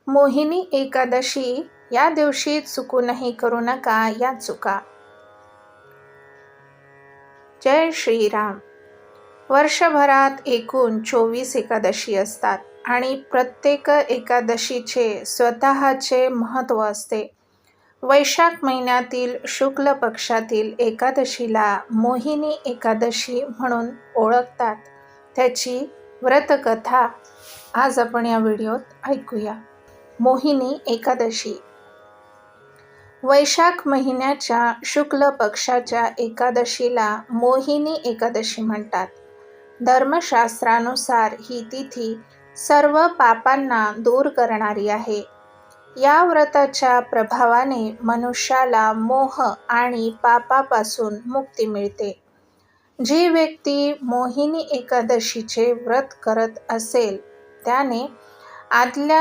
मोहिनी एकादशी या दिवशी चुकूनही करू नका या चुका. जय श्रीराम. वर्षभरात एकूण 24 एकादशी असतात आणि प्रत्येक एकादशीचे स्वतःचे महत्त्व असते. वैशाख महिन्यातील शुक्ल पक्षातील एकादशीला मोहिनी एकादशी म्हणून ओळखतात. त्याची व्रतकथा आज आपण या व्हिडिओत ऐकूया. मोहिनी एकादशी. वैशाख महिन्याच्या शुक्ल पक्षाच्या एकादशीला मोहिनी एकादशी म्हणतात. धर्मशास्त्रानुसार ही तिथी सर्व पापांना दूर करणारी आहे. या व्रताच्या प्रभावाने मनुष्याला मोह आणि पापापासून मुक्ती मिळते. जी व्यक्ती मोहिनी एकादशीचे व्रत करत असेल त्याने आदल्या